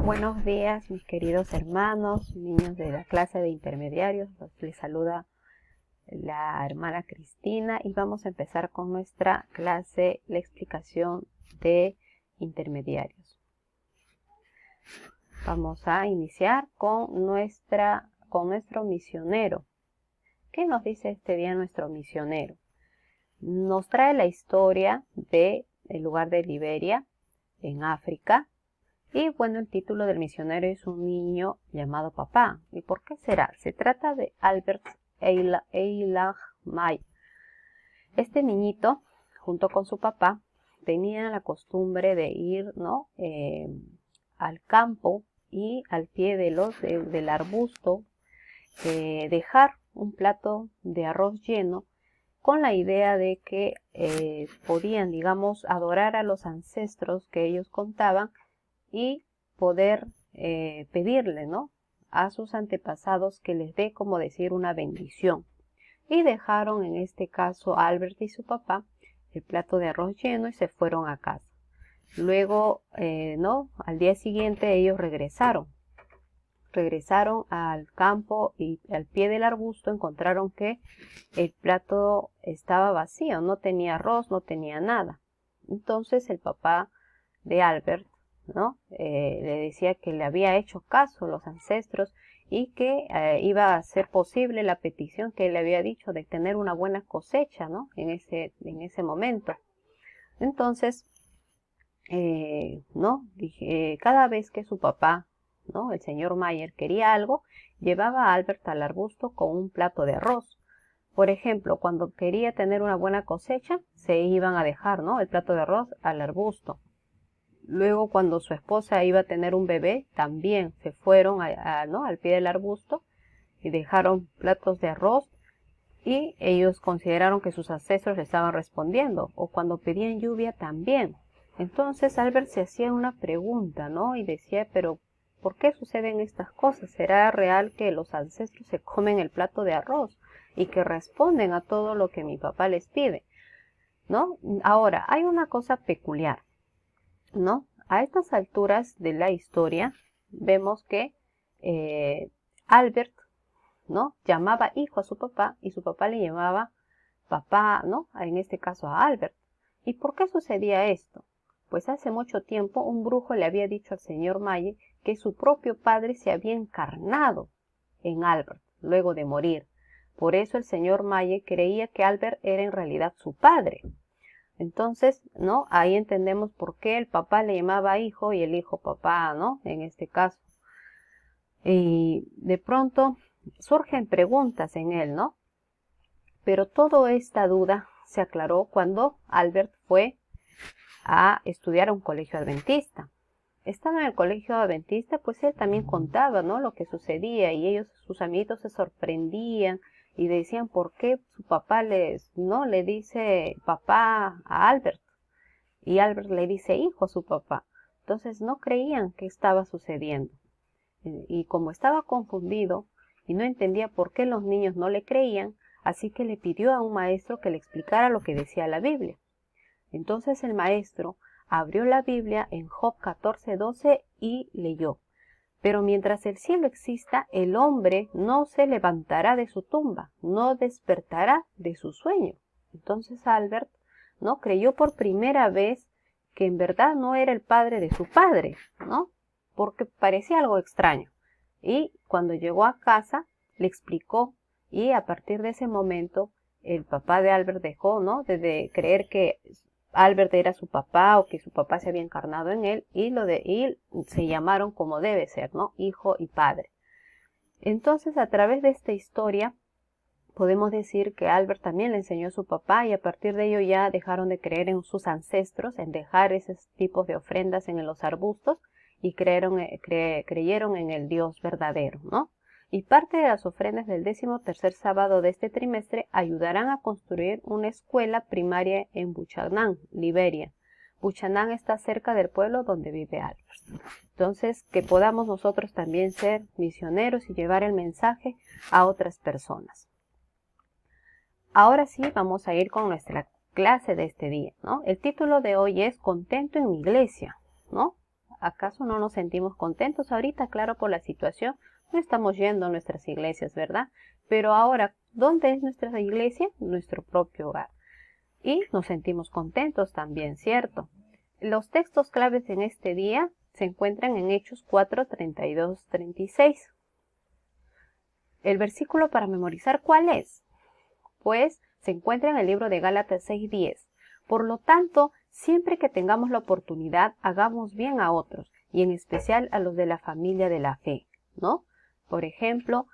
Buenos días, mis queridos hermanos, niños de la clase de intermediarios. Les saluda la hermana Cristina y vamos a empezar con nuestra clase, la explicación de intermediarios. Vamos a iniciar con nuestro misionero. ¿Qué nos dice este día nuestro misionero? Nos trae la historia del lugar de Liberia, en África. Y bueno, el título del misionero es un niño llamado papá. ¿Y por qué será? Se trata de Albert Eilag May. Este niñito, junto con su papá, tenía la costumbre de ir, al campo y al pie del arbusto, dejar un plato de arroz lleno con la idea de que podían, adorar a los ancestros que ellos contaban y poder pedirle, a sus antepasados que les dé, como decir, una bendición. Y dejaron, en este caso, a Albert y su papá el plato de arroz lleno y se fueron a casa. Luego, al día siguiente ellos regresaron al campo y al pie del arbusto encontraron que el plato estaba vacío, no tenía arroz, no tenía nada. Entonces el papá de Albert le decía que le había hecho caso a los ancestros y que iba a ser posible la petición que él le había dicho de tener una buena cosecha, en ese momento. Entonces, cada vez que su papá, el señor Mayer, quería algo, llevaba a Albert al arbusto con un plato de arroz. Por ejemplo, cuando quería tener una buena cosecha, se iban a dejar, el plato de arroz al arbusto. Luego, cuando su esposa iba a tener un bebé, también se fueron al pie del arbusto y dejaron platos de arroz y ellos consideraron que sus ancestros le estaban respondiendo. O cuando pedían lluvia también. Entonces Albert se hacía una pregunta, y decía, pero ¿por qué suceden estas cosas? ¿Será real que los ancestros se comen el plato de arroz y que responden a todo lo que mi papá les pide? Ahora, hay una cosa peculiar. A estas alturas de la historia vemos que Albert, llamaba hijo a su papá y su papá le llamaba papá, en este caso a Albert. ¿Y por qué sucedía esto? Pues hace mucho tiempo un brujo le había dicho al señor Mayer que su propio padre se había encarnado en Albert luego de morir. Por eso el señor Mayer creía que Albert era en realidad su padre. Entonces, ahí entendemos por qué el papá le llamaba hijo y el hijo papá, en este caso. Y de pronto surgen preguntas en él, Pero toda esta duda se aclaró cuando Albert fue a estudiar a un colegio adventista. Estando en el colegio adventista, pues él también contaba, lo que sucedía y sus amiguitos se sorprendían y decían por qué su papá le dice papá a Albert y Albert le dice hijo a su papá. Entonces no creían que estaba sucediendo. Y como estaba confundido y no entendía por qué los niños no le creían, así que le pidió a un maestro que le explicara lo que decía la Biblia. Entonces el maestro abrió la Biblia en Job 14:12 y leyó: pero mientras el cielo exista, el hombre no se levantará de su tumba, no despertará de su sueño. Entonces Albert creyó por primera vez que en verdad no era el padre de su padre, porque parecía algo extraño. Y cuando llegó a casa le explicó y a partir de ese momento el papá de Albert dejó de creer que Albert era su papá o que su papá se había encarnado en él y se llamaron como debe ser, hijo y padre. Entonces, a través de esta historia podemos decir que Albert también le enseñó a su papá y a partir de ello ya dejaron de creer en sus ancestros, en dejar esos tipos de ofrendas en los arbustos y creyeron en el Dios verdadero, Y parte de las ofrendas del 13º sábado de este trimestre ayudarán a construir una escuela primaria en Buchanan, Liberia. Buchanan está cerca del pueblo donde vive Albert. Entonces, que podamos nosotros también ser misioneros y llevar el mensaje a otras personas. Ahora sí, vamos a ir con nuestra clase de este día, El título de hoy es Contento en mi iglesia, ¿Acaso no nos sentimos contentos ahorita? Claro, por la situación. No estamos yendo a nuestras iglesias, ¿verdad? Pero ahora, ¿dónde es nuestra iglesia? Nuestro propio hogar. Y nos sentimos contentos también, ¿cierto? Los textos claves en este día se encuentran en Hechos 4, 32, 36. El versículo para memorizar, ¿cuál es? Pues se encuentra en el libro de Gálatas 6:10. Por lo tanto, siempre que tengamos la oportunidad, hagamos bien a otros, y en especial a los de la familia de la fe, ¿no? Por ejemplo,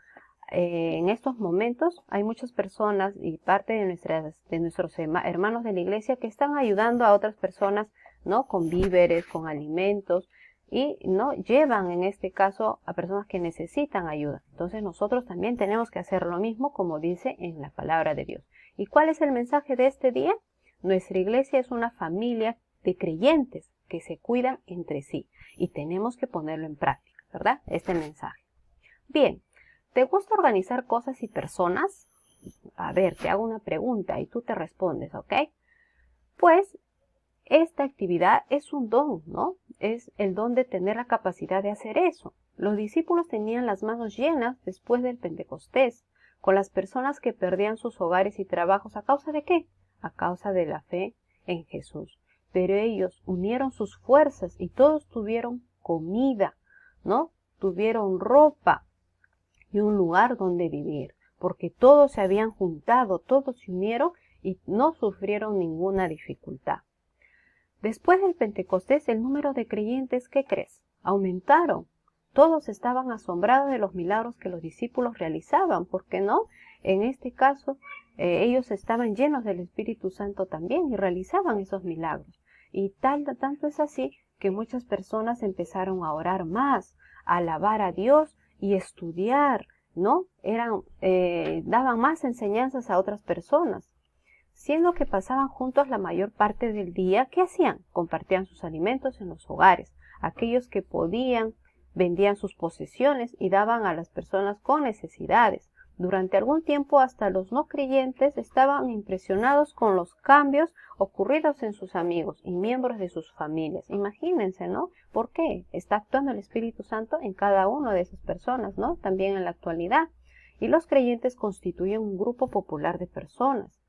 en estos momentos hay muchas personas y parte de nuestros hermanos de la iglesia que están ayudando a otras personas, ¿no? Con víveres, con alimentos, y no llevan en este caso a personas que necesitan ayuda. Entonces nosotros también tenemos que hacer lo mismo, como dice en la palabra de Dios. ¿Y cuál es el mensaje de este día? Nuestra iglesia es una familia de creyentes que se cuidan entre sí y tenemos que ponerlo en práctica, ¿verdad? Este mensaje. Bien, ¿te gusta organizar cosas y personas? A ver, te hago una pregunta y tú te respondes, ¿ok? Pues esta actividad es un don, ¿no? Es el don de tener la capacidad de hacer eso. Los discípulos tenían las manos llenas después del Pentecostés, con las personas que perdían sus hogares y trabajos. ¿A causa de qué? A causa de la fe en Jesús. Pero ellos unieron sus fuerzas y todos tuvieron comida, ¿no? Tuvieron ropa y un lugar donde vivir, porque todos se habían juntado, todos se unieron y no sufrieron ninguna dificultad. Después del Pentecostés, el número de creyentes, ¿qué crees? Aumentaron. Todos estaban asombrados de los milagros que los discípulos realizaban, porque no, en este caso, ellos estaban llenos del Espíritu Santo también y realizaban esos milagros. Y tanto es así que muchas personas empezaron a orar más, a alabar a Dios y estudiar, ¿no? Daban más enseñanzas a otras personas. Siendo que pasaban juntos la mayor parte del día, ¿qué hacían? Compartían sus alimentos en los hogares. Aquellos que podían vendían sus posesiones y daban a las personas con necesidades. Durante algún tiempo hasta los no creyentes estaban impresionados con los cambios ocurridos en sus amigos y miembros de sus familias. Imagínense, ¿no? ¿Por qué? Está actuando el Espíritu Santo en cada una de esas personas, ¿no? También en la actualidad. Y los creyentes constituyen un grupo popular de personas.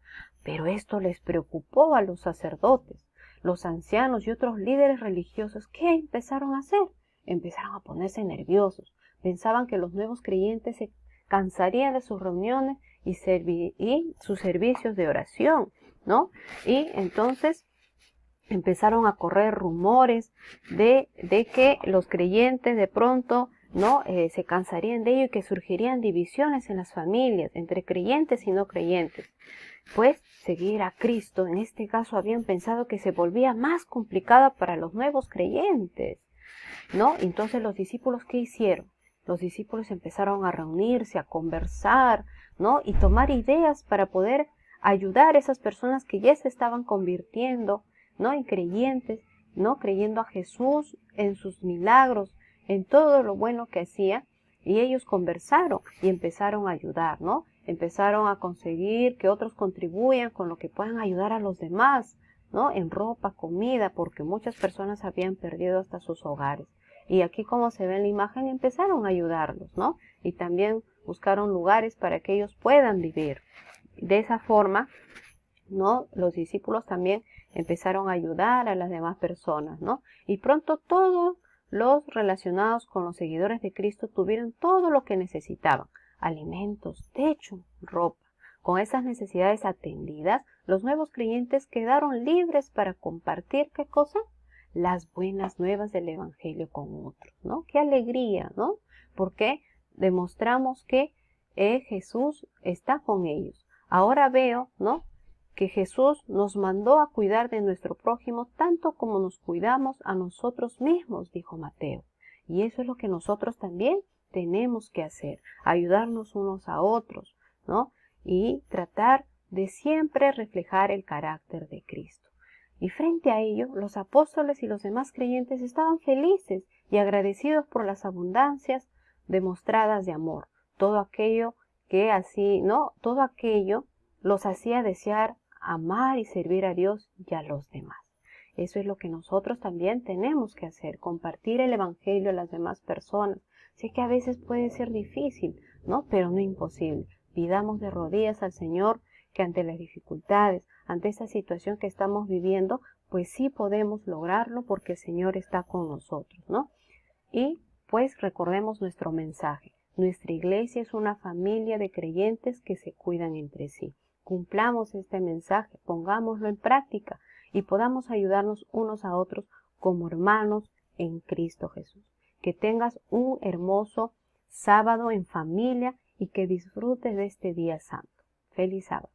Pero esto les preocupó a los sacerdotes, los ancianos y otros líderes religiosos. ¿Qué empezaron a hacer? Empezaron a ponerse nerviosos. Pensaban que los nuevos creyentes se cansarían de sus reuniones y sus servicios de oración, ¿no? Y entonces empezaron a correr rumores de que los creyentes de pronto no se cansarían de ello y que surgirían divisiones en las familias entre creyentes y no creyentes. Pues seguir a Cristo en este caso habían pensado que se volvía más complicada para los nuevos creyentes, ¿no? Entonces los discípulos, ¿qué hicieron? Los discípulos empezaron a reunirse, a conversar, ¿no? Y tomar ideas para poder ayudar a esas personas que ya se estaban convirtiendo, ¿no? En creyentes, ¿no? Creyendo a Jesús en sus milagros, en todo lo bueno que hacía. Y ellos conversaron y empezaron a ayudar, ¿no? Empezaron a conseguir que otros contribuyan con lo que puedan ayudar a los demás, ¿no? En ropa, comida, porque muchas personas habían perdido hasta sus hogares. Y aquí, como se ve en la imagen, empezaron a ayudarlos, ¿no? Y también buscaron lugares para que ellos puedan vivir. De esa forma, ¿no? Los discípulos también empezaron a ayudar a las demás personas, ¿no? Y pronto todos los relacionados con los seguidores de Cristo tuvieron todo lo que necesitaban: alimentos, techo, ropa. Con esas necesidades atendidas, los nuevos creyentes quedaron libres para compartir, ¿qué cosa? Las buenas nuevas del Evangelio con otros, ¿no? ¡Qué alegría!, ¿no? Porque demostramos que Jesús está con ellos. Ahora veo, ¿no?, que Jesús nos mandó a cuidar de nuestro prójimo tanto como nos cuidamos a nosotros mismos, dijo Mateo. Y eso es lo que nosotros también tenemos que hacer, ayudarnos unos a otros, ¿no? Y tratar de siempre reflejar el carácter de Cristo. Y frente a ello, los apóstoles y los demás creyentes estaban felices y agradecidos por las abundancias demostradas de amor. Todo aquello Todo aquello los hacía desear amar y servir a Dios y a los demás. Eso es lo que nosotros también tenemos que hacer, compartir el Evangelio a las demás personas. Sé que a veces puede ser difícil, ¿no? Pero no imposible. Pidamos de rodillas al Señor que ante las dificultades, ante esta situación que estamos viviendo, pues sí podemos lograrlo porque el Señor está con nosotros, ¿no? Y pues recordemos nuestro mensaje. Nuestra iglesia es una familia de creyentes que se cuidan entre sí. Cumplamos este mensaje, pongámoslo en práctica y podamos ayudarnos unos a otros como hermanos en Cristo Jesús. Que tengas un hermoso sábado en familia y que disfrutes de este día santo. Feliz sábado.